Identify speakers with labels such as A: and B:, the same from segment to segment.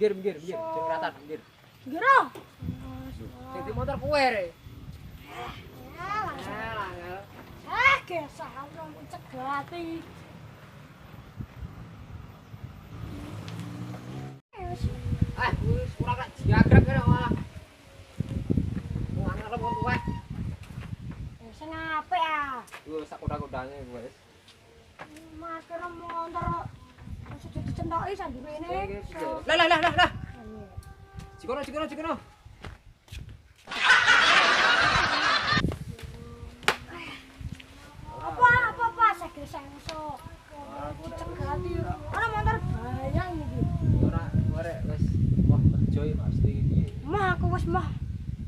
A: Minggir, jangan rata, minggir.
B: Minggir ah.
A: Sing di motor kowe rek.
B: Gesah rambut cegati.
A: Wis ora kak diagrek kene malah. Wong arep wong tuwek.
B: Sing apik ah.
A: Yo sak kodak-kodane wis.
B: Masker motor sudah dicentoki sandurene.
A: Lah. Cikono.
B: Apa saged sengso. Dicegati. Ana motor bayang iki.
A: Ora wis wah kerja pasti iki.
B: Mah aku wis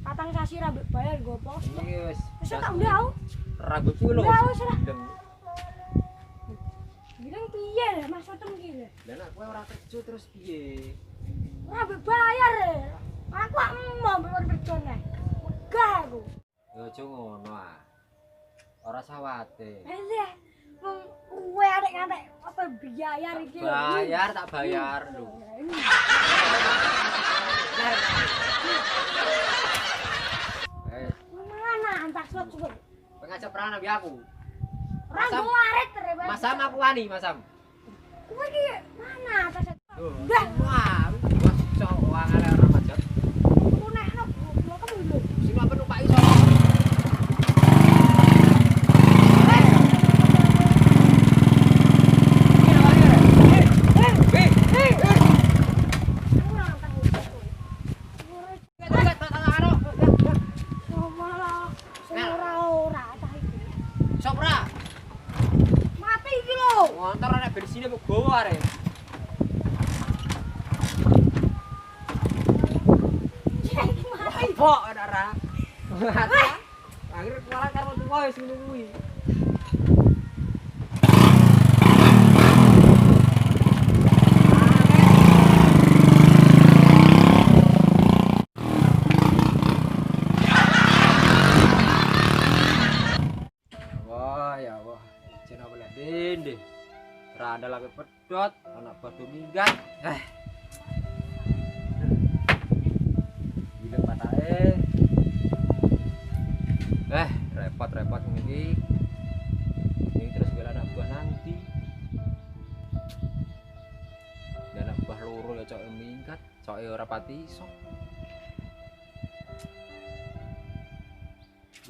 B: patang sasi rambut bayar nggo pos.
A: Iki wis.
B: Wis tak ndau.
A: Rambut kuwi lho.
B: Ya wis lah.
A: Gendeng.
B: Bilang piye lah maksudmu iki lho.
A: Lah nek kowe ora kerja terus piye?
B: Rambut bayar. Aku mau bayar kerja nek. Megah aku.
A: Ya aja ngono ah. Ora sawate.
B: Iya. Kowe arek ngantek apa biaya iki lho.
A: Tak bayar lho.
B: Mana antak slot coba.
A: Pengajak perang nabi aku.
B: Rambut arit terus.
A: Masam aku wani, Masam.
B: Kowe iki mana atas.
A: Enggak. Wah, cok wangale ora majat.
B: Aku nekno goblok kamu lho.
A: Sing apa numpak iso. Sopra.
B: Mati iki lho.
A: Motor nek bensine kok gowo arek.
B: Iki mati.
A: Kok ora. Akhir malah karo tuwa wis ngono kuwi. Wah, ya wah. Cina boleh dende. Rada lagi pedot, anak batu minggat. Gila patahe. Repot ini. Ini terus bela anak buah nanti. Dan anak buah loro ya cok minggat, cok ora pati iso.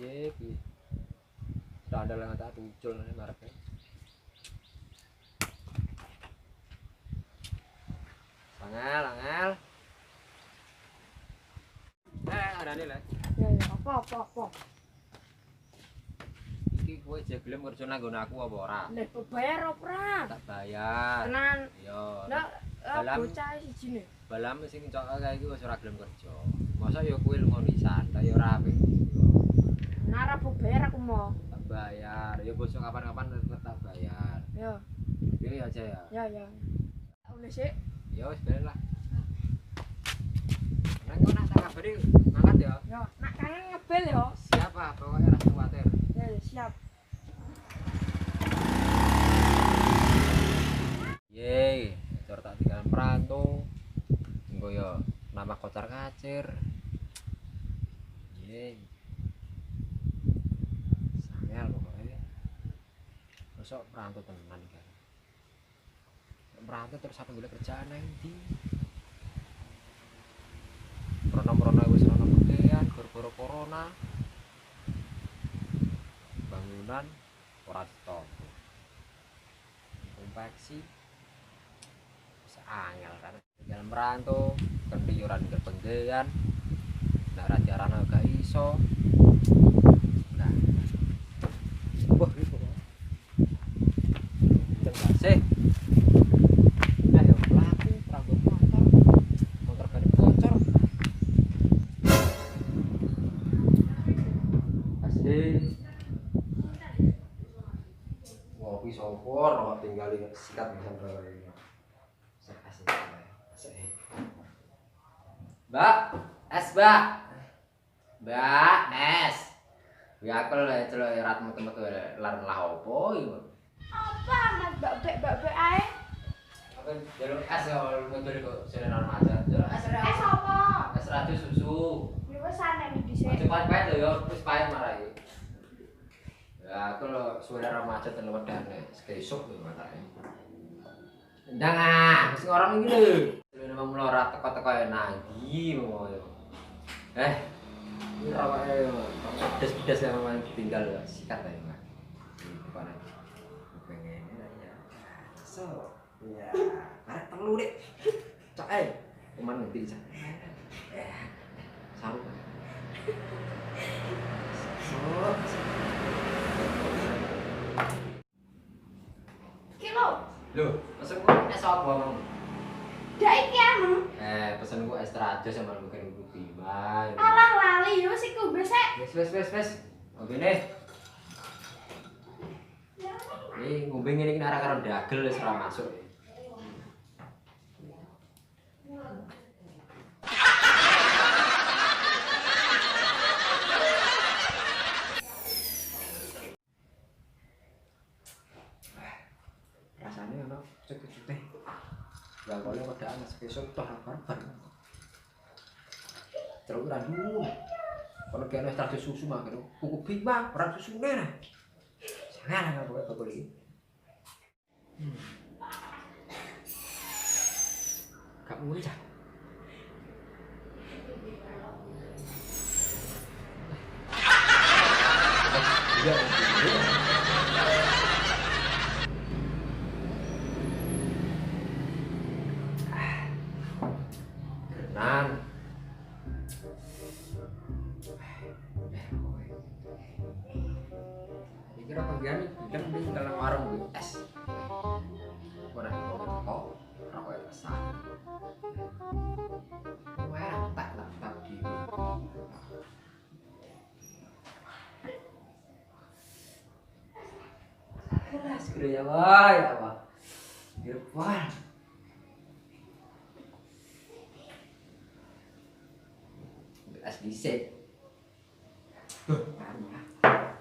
A: Ye, piye. Ada yang tak tucul nih marahnya. Angel. Ada nih lah.
B: Ya apa.
A: Iki kowe jek gelem kerja nang nggon aku apa ora?
B: Lah bayar ora?
A: Tak bayar.
B: Tenan.
A: Yo.
B: Lah
A: Balam.
B: bocah sijine.
A: Balam sing cok kae iki wis ora gelem kerja. Masa yo kowe lunga nisan, ta yo ora apik.
B: Nara bu bayar aku mau.
A: Tak bayar. Yo bosok kapan-kapan tetep tak bayar.
B: Ya.
A: Pilih aja ya.
B: Ya. Udah sih.
A: Ya wis balik lah. Nang kok nak tak kabari ngangkat ya.
B: Ya, nak kangen ngebel ya.
A: Siapa? Pokoknya rasa khawatir.
B: Ya, siap.
A: Yeay, cor tak tinggal perantau. Engko yo nama kocar kacir. Yeay. Sangel pokoknya. Masuk perantau tenan kan. Perantau terus aku boleh kerjaan nang ndi. Corona wis ana kekean gara-gara corona. Bangunan ora stop. Konveksi angel kan jalan merantau kendiyuran kerbenggean ndak ra jarana gak iso nah wah itu jangan sih nah yo pelaku peranggo motor gane bocor asih ngopi sopor tinggal sikat bisa berapa Mbak, es mbak, es. Ya aku lah celok rat metu-metu lar lah opo iku.
B: Apa mas mbak ae?
A: Aku jalur es ya motor kok serenan aja. Jalur es ya.
B: Es apa?
A: Es ratu susu.
B: Ya wis santai dhisik.
A: Cepat pahit lho ya, wis pahit marai. Ya aku lo saudara macet telu wedane, esuk lho matane. Ndang ah, sing orang iki lho. Lha memang melorot teko-teko enak iki ngono. Ini rawae pedes-pedes yang memang ditinggal sikat ae, Mas. Depan aja. Pengen ya. So, ya. Arek telu dik. Cok cuman ngerti cak. Saru. So.
B: Kilo.
A: Lho, pesen kok es apa, Mang?
B: Dak iki anu.
A: Pesen kok es teraja sama bukan kopi, Bang.
B: Alah lali yo sik ku besek.
A: Wes. Ngombe ngombe ngene iki ora karo dagel wis ora masuk. Rasane ono cek-cek teh. Lah kok wedaan spesial toh barbar. Terus ora dulu. Kalau kena ekstrak susu mah kan kuku bima orang susune nah. Jangan enggak boleh bakul iki. Gak mulai cah. Iya. Kenan. Kira panggilan bilang di dalam warung gue es. Mana kok rokok besar. Wah, tak di. Kelas gede ya, Wah. Wah. Es dhisik.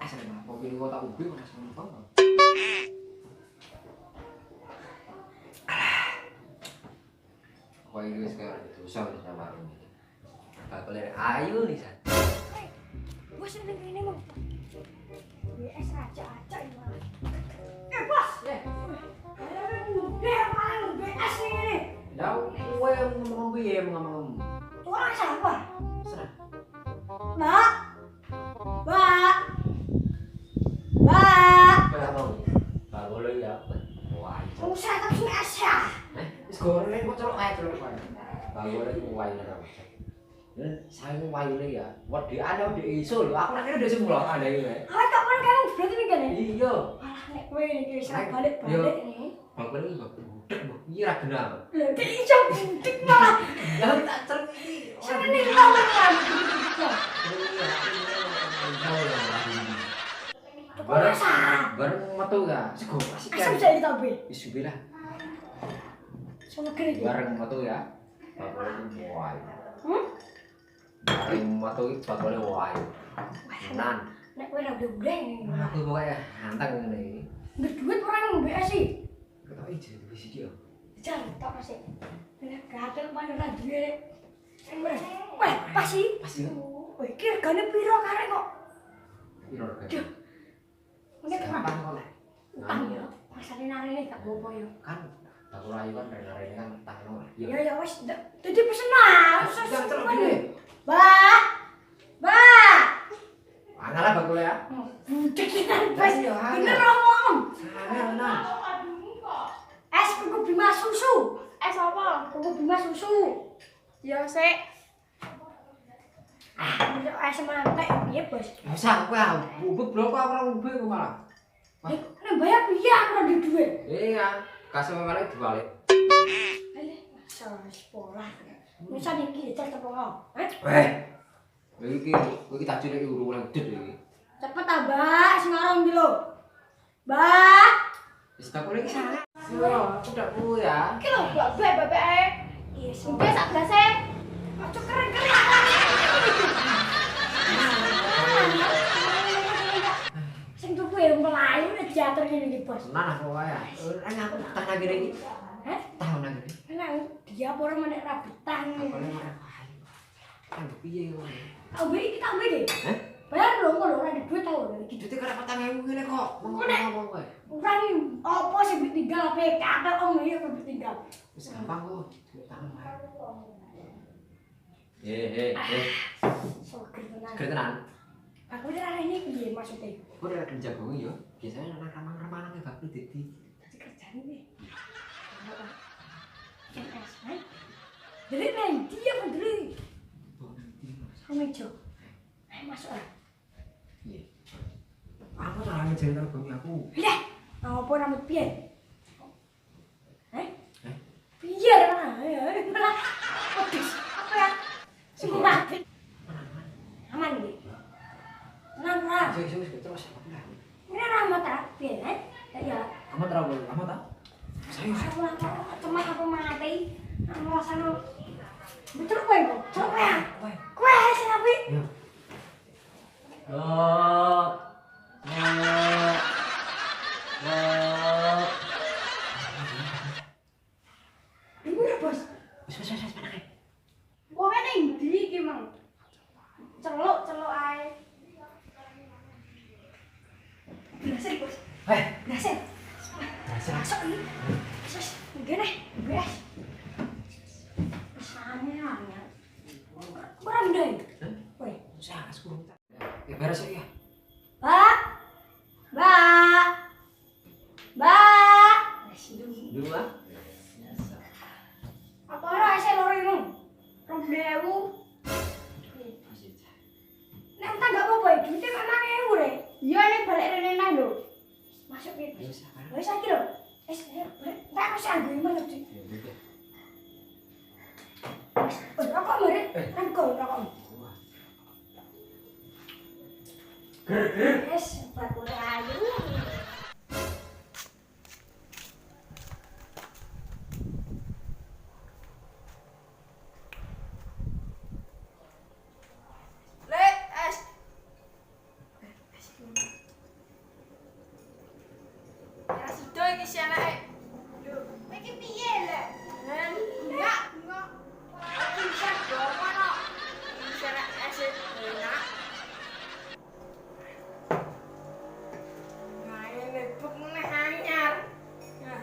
A: Asal apa pilih kota ubi mana sama apa? Wah ini sekarang itu sama sama ini. Tak boleh ayu nih san.
B: Bos ning kene mau. WS aja ini malah. Bos. Malah WS ini.
A: Dah, kue yang ngomong piye ngomong.
B: Orang siapa?
A: Serah.
B: Mbak. Mbak.
A: Berapa? Tak boleh ya. Wah.
B: Kamu saya tak sini Asia.
A: Wis goreng kok celok ae celok ae. Tak boleh kuwai ora. Saya wayune ya. Wedi ana ndek iso lho. Aku nek ndek semula ana iki.
B: Kapan kamu berarti nih kan?
A: Iya.
B: Malah nek kowe iki wis balik-balik nih.
A: Bakul iki kok budek mbok. Iya ra genah.
B: Lha iki iso budek malah.
A: Ya tak cerek iki.
B: Seneng nih lawan kan.
A: Bareng metu ga? Sego asik
B: Asam
A: kan.
B: saya ditambe.
A: Wis lah.
B: Sono kene iki.
A: Bareng metu ya. Bakul iki wae.
B: Hmm?
A: Bareng metu iki bakul wae. Tenan.
B: Nek kowe ra udah nih.
A: Aku pokoke anteng ngene iki.
B: Berduit orang BS sih.
A: Ketok iki wis iki yo.
B: Jangan tak masih. Nek kadang mana ra duwe. Weh, pas sih.
A: Pas ya.
B: Weh, iki regane piro karek kok?
A: Piro regane?
B: Nek
A: Gampang kok lek.
B: utang ya. Pasane narene gak apa-apa ya.
A: Kan bakul ayu kan rene kan tangno.
B: Ya ya wis, dadi pesen lah.
A: Sudah terus dhewe.
B: Mbak. Mbak.
A: Angala bakul ya.
B: Budek kan pas.
A: Ya, ya.
B: Bener ngomong.
A: Sana.
B: Es kuku bima susu.
C: Es apa?
B: Kuku bima susu.
C: Ya sik.
B: Es mantek piye, Bos?
A: Wis aku ya, bubuk blok ora ubek kok malah.
B: Nek bayar piye aku ora duwe duit.
A: Iya, kasih memang dibalik.
B: Salah sekolah. Misal iki cek apa ngomong?
A: Iki tak cilik urulan gede iki.
B: Cepet ta, Mbak, sing aran iki lho. Mbak.
A: Wis bakul iki sana. Yo, udah ku ya.
C: Iki lho bebek ae.
B: Iya,
C: Mungkin sak gelas e.
B: Aja keren-keren. Sing tuku ya melayu nek diatur ngene iki, Bos.
A: Tenan aku wae. Aku tak lagi iki.
B: Hah?
A: Tahu
B: dia apa orang menek rabutan.
A: Boleh marah ayo. Kan piye kok.
B: Ambil kita ambil deh.
A: Heh?
B: Bayar dong kalau orang di duit tahu lagi.
A: Duitnya kena 4.000 ngene kok. Ngomong kowe.
B: Orang ini apa sih tinggal PK atau om ini apa tinggal?
A: Wis gampang kok. Duit tangan wae.
B: So kebetulan.
A: Ketenan.
B: Aku udah ini piye maksudnya?
A: Kok udah kerja gue yo. Biasanya anak ramang-ramang nang bakal dadi.
B: Jadi kerjaan ini. Apa? MS, kan? Jadi neng dia berdiri. Kamu hijau. Masuk lah.
A: Iya. Aku ora ngejain karo bumi aku.
B: Udah. Apa rambut piye? Piye lah. Habis. Apa ya? Semua. Aman nih. Tenang lah.
A: Wis terus.
B: Ini rambut tak piye, ya.
A: Kamu terlalu lama tak? Saya
B: Aku cuma aku mati. Aku rasanya betul kowe kok. Coba ya. Kowe sing apik.
A: Ya.
B: Ibu ya, Bos.
A: Wis penake.
C: Kowe ning ndi iki, Mang? Celuk ae.
B: Berhasil, Bos. Berhasil.
A: Berhasil.
B: Masuk ini. Sus, gini, beres. Pesannya ya. Kurang deh. Woi,
A: Usah asku. Ya beres ya.
B: Mbak. Mbak. Mbak.
A: Dulu ah.
B: Apa ora saya loro ini?
C: 2000.
B: Nek utang gak apa-apa, duitnya memang ewu deh.
C: Iya nek balik rene nang lho.
B: Masuk gitu.
A: Wis
B: Wis iki lho. Tak harus ambil mana sih? Rokok mari. Kan kau rokok. Yes, baru ayu.
C: Lek es. Ya sudah iki si anake. Lho, iki piye lek? Enggak. Iki bisa domo no. Si anak es enak. Nah, ini buk meneh anyar. Nah.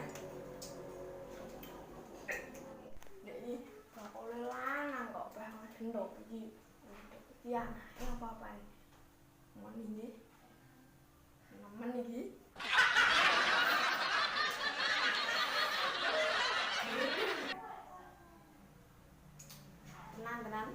C: Dek iki kok oleh lanang kok pengen gendok iki. Ya, apa-apa nih. Mon iki. Nemen iki. Tenang.